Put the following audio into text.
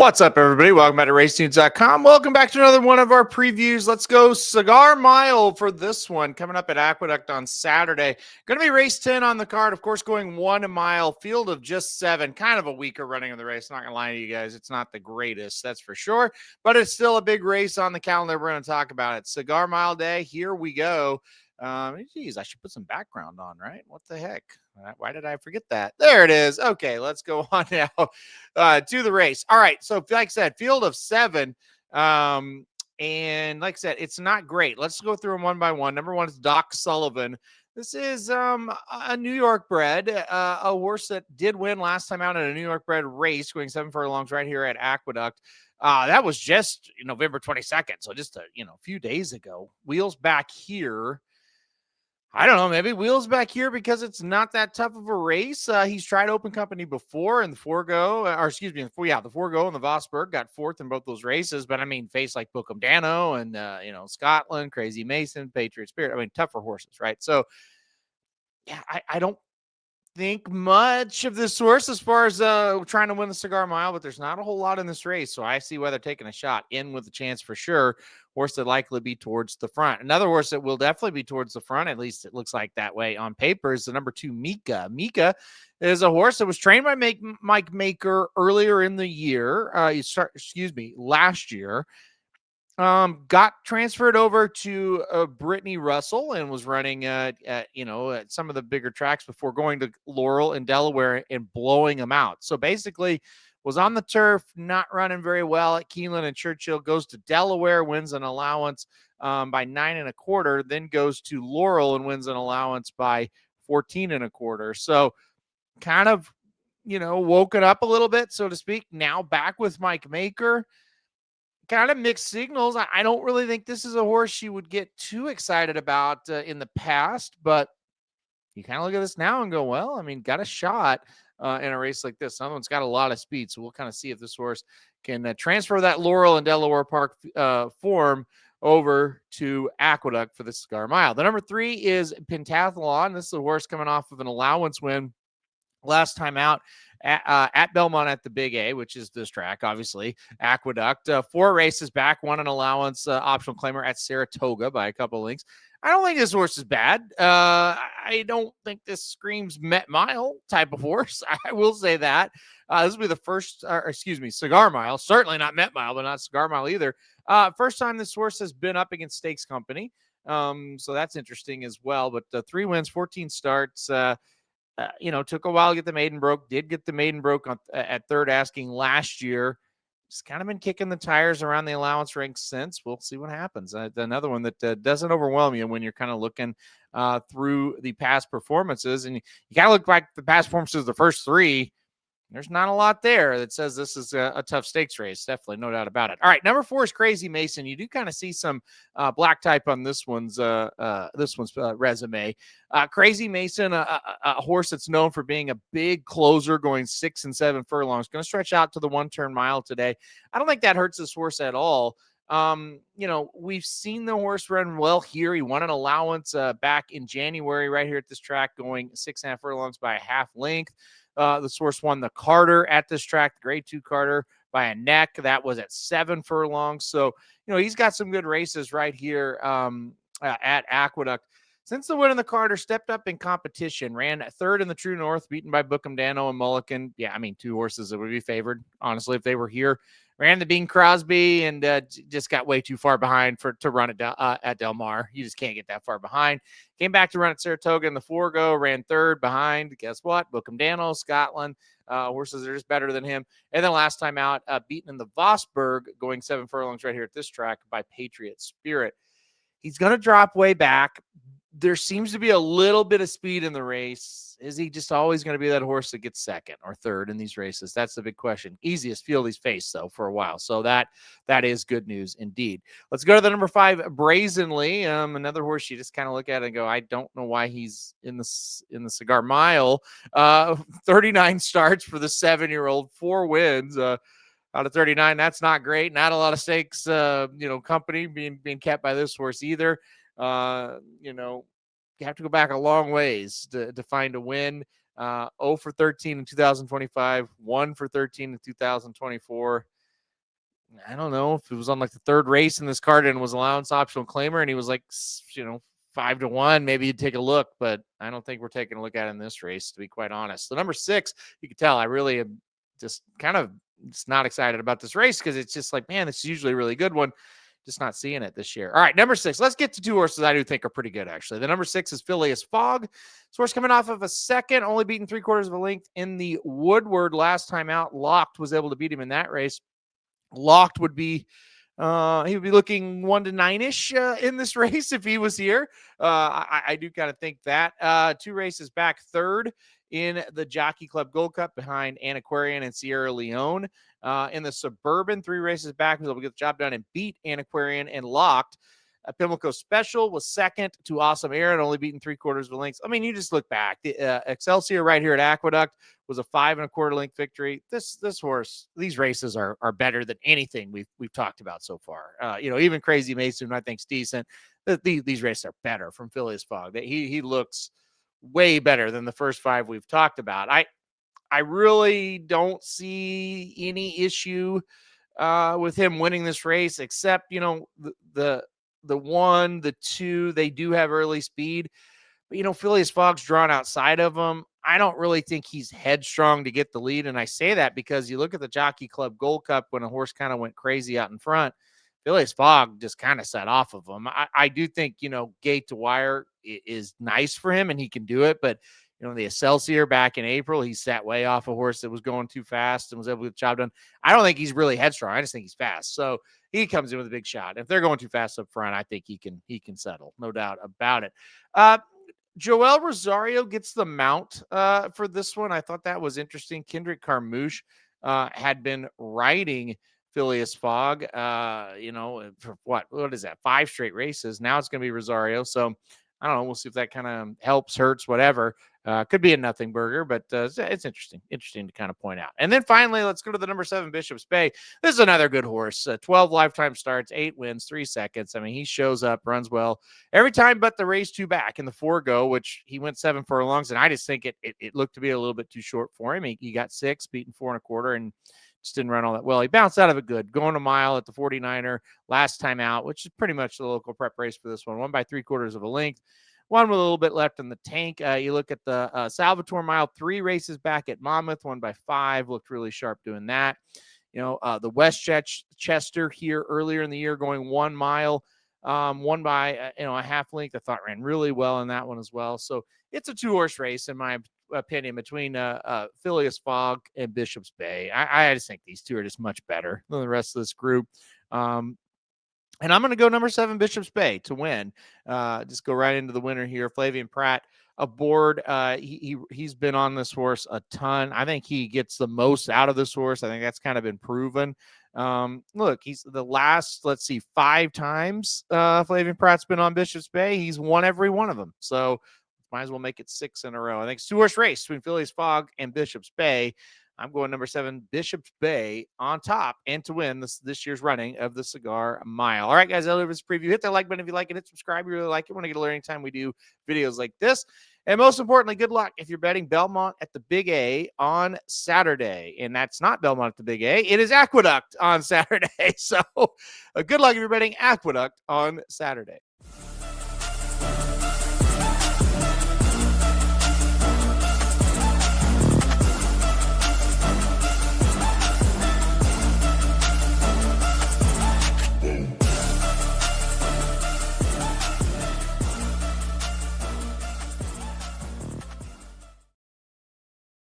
What's up, everybody? Welcome back to RaceTunes.com. Welcome back to another one of our previews. Let's go Cigar Mile for this one, coming up at Aqueduct on Saturday. Going to be race 10 on the card, of course, going 1 mile, field of just 7. Kind of a weaker running of the race. Not going to lie to you guys. It's not the greatest, that's for sure, but it's still a big race on the calendar. We're going to talk about it. Cigar Mile Day, here we go. Geez, I should put some background on, right? What the heck? Why did I forget that? There it is. Okay, let's go on now to the race. All right, so like I said, field of 7. And like I said, it's not great. Let's go through them one by one. Number 1 is Doc Sullivan. This is a New York bred, a horse that did win last time out in a New York bred race, going 7 furlongs right here at Aqueduct. That was just November 22nd, so just a few days ago. Wheels back here. I don't know, maybe wheels back here because it's not that tough of a race. He's tried open company before in the Forgo, the Forgo and the Vosburg, got 4th in both those races. But I mean, faced like Bookham Dano and, Scotland, Crazy Mason, Patriot Spirit. I mean, tougher horses, right? So, yeah, I don't think much of this horse as far as trying to win the Cigar Mile, but there's not a whole lot in this race. So I see why they're taking a shot in with a chance for sure. Horse that likely be towards the front. Another horse that will definitely be towards the front, at least it looks like that way on paper, is the number 2 Mika. Mika is a horse that was trained by Mike Maker earlier in the year. Last year. Got transferred over to Brittany Russell and was running at some of the bigger tracks before going to Laurel in Delaware and blowing them out. So basically was on the turf, not running very well at Keeneland and Churchill, goes to Delaware, wins an allowance by 9 1/4, then goes to Laurel and wins an allowance by 14 1/4. So kind of, woken up a little bit, so to speak. Now back with Mike Maker. Kind of mixed signals. I don't really think this is a horse you would get too excited about in the past, but you kind of look at this now and go, well, I mean, got a shot in a race like this. Another one's got a lot of speed, so we'll kind of see if this horse can transfer that Laurel and Delaware Park form over to Aqueduct for the Cigar Mile. The number 3 is Pentathlon. This is a horse coming off of an allowance win last time out at Belmont at the Big A, which is this track, obviously. Aqueduct, 4 races back, won an allowance optional claimer at Saratoga by a couple of lengths. I don't think this horse is bad. I don't think this screams Met Mile type of horse. I will say that. This will be the first, Cigar Mile. Certainly not Met Mile, but not Cigar Mile either. First time this horse has been up against Stakes Company. So that's interesting as well. But 3 wins, 14 starts. Took a while to get the maiden broke. Did get the maiden broke at third asking last year. Just kind of been kicking the tires around the allowance ranks since. We'll see what happens. Another one that doesn't overwhelm you when you're kind of looking through the past performances. And you got to look back the past performances of the first 3. There's not a lot there that says this is a tough stakes race. Definitely, no doubt about it. All right, number 4 is Crazy Mason. You do kind of see some black type on this one's resume. Crazy Mason, a horse that's known for being a big closer, going 6 and 7 furlongs. Going to stretch out to the 1-turn mile today. I don't think that hurts this horse at all. We've seen the horse run well here. He won an allowance back in January right here at this track, going 6.5 furlongs by a half length. This horse won the Carter at this track, the grade 2 Carter, by a neck. That was at 7 furlongs. So, he's got some good races right here at Aqueduct. Since the win in the Carter, stepped up in competition, ran 3rd in the True North, beaten by Bookham Dano and Mulligan. Yeah, I mean, 2 horses that would be favored, honestly, if they were here. Ran the Bing Crosby and just got way too far behind to run it at Del Mar. You just can't get that far behind. Came back to run at Saratoga in the Forgo, ran 3rd behind. Guess what? Bookham Dano, Scotland. Horses are just better than him. And then last time out, beaten in the Vosburg, going 7 furlongs right here at this track by Patriot Spirit. He's going to drop way back. There seems to be a little bit of speed in the race. Is he just always going to be that horse that gets 2nd or 3rd in these races? That's the big question. Easiest field he's faced, though, for a while. So that is good news indeed. Let's go to the number 5, Brazenly. Another horse you just kind of look at and go, I don't know why he's in the Cigar Mile. 39 starts for the 7-year-old, 4 wins. Out of 39, that's not great. Not a lot of stakes, company being kept by this horse either. You have to go back a long ways to find a win. 0 for 13 in 2025, 1 for 13 in 2024. I don't know if it was on like the third race in this card and was allowance optional claimer, and he was like, 5-1. Maybe you'd take a look, but I don't think we're taking a look at it in this race, to be quite honest. The number 6, you can tell I really am just kind of just not excited about this race because it's just like, man, it's usually a really good one. Just not seeing it this year. All right, number 6. Let's get to 2 horses I do think are pretty good, actually. The number 6 is Phileas Fogg. This horse coming off of a second, only beaten 3/4 of a length in the Woodward last time out. Locked was able to beat him in that race. Locked would be he would be looking 1-9-ish in this race if he was here. I do kind of think that. 2 races back, third in the Jockey Club Gold Cup behind Antiquarian and Sierra Leone. In the Suburban, 3 races back, was able to get the job done and beat Antiquarian and Locked. Pimlico Special was second to Awesome Aaron, only beaten 3/4 of a length. I mean, you just look back. The Excelsior right here at Aqueduct was a 5 1/4 length victory. This horse, these races are better than anything we've talked about so far. Even Crazy Mason, I think's decent. These races are better from Phileas Fogg. He looks way better than the first 5 we've talked about. I really don't see any issue with him winning this race, except the 1, the 2, they do have early speed. But, Phileas Fogg's drawn outside of him. I don't really think he's headstrong to get the lead. And I say that because you look at the Jockey Club Gold Cup when a horse kind of went crazy out in front. Phileas Fogg just kind of set off of him. I do think, gate to wire is nice for him and he can do it. But, the Excelsior back in April, he sat way off a horse that was going too fast and was able to get the job done. I don't think he's really headstrong. I just think he's fast. So he comes in with a big shot. If they're going too fast up front, I think he can settle. No doubt about it. Joel Rosario gets the mount for this one. I thought that was interesting. Kendrick Carmouche had been riding Phileas Fogg, for what is that? 5 straight races. Now it's going to be Rosario. So I don't know. We'll see if that kind of helps, hurts, whatever. Could be a nothing burger, but it's interesting to kind of point out. And then finally, let's go to the number 7, Bishop's Bay. This is another good horse. 12 lifetime starts, 8 wins, 3 seconds. I mean, he shows up, runs well every time, but the race 2 back in the 4-go, which he went 7 furlongs, and I just think it looked to be a little bit too short for him. He got 6, beaten 4 1/4, and just didn't run all that well. He bounced out of it good, going a mile at the 49er last time out, which is pretty much the local prep race for this one. Won by 3/4 of a length. One with a little bit left in the tank. You look at the Salvatore Mile, 3 races back at Monmouth, won by 5. Looked really sharp doing that. The Westchester here earlier in the year going 1 mile, won by a half length. I thought ran really well in that one as well. So it's a 2-horse race in my opinion between Phileas Fogg and Bishop's Bay. I just think these 2 are just much better than the rest of this group. And I'm going to go number 7, Bishop's Bay, to win. Just go right into the winner here. Flavian Pratt aboard. He's been on this horse a ton. I think he gets the most out of this horse. I think that's kind of been proven. Look, he's the last, 5 times Flavian Pratt's been on Bishop's Bay. He's won every one of them. So might as well make it 6 in a row. I think it's 2-horse race between Phileas Fogg and Bishop's Bay. I'm going number 7, Bishop's Bay, on top and to win this year's running of the Cigar Mile. All right, guys, I love this preview. Hit that like button if you like it. Hit subscribe if you really like it. Want to get alert anytime we do videos like this. And most importantly, good luck if you're betting Belmont at the Big A on Saturday. And that's not Belmont at the Big A. It is Aqueduct on Saturday. So good luck if you're betting Aqueduct on Saturday.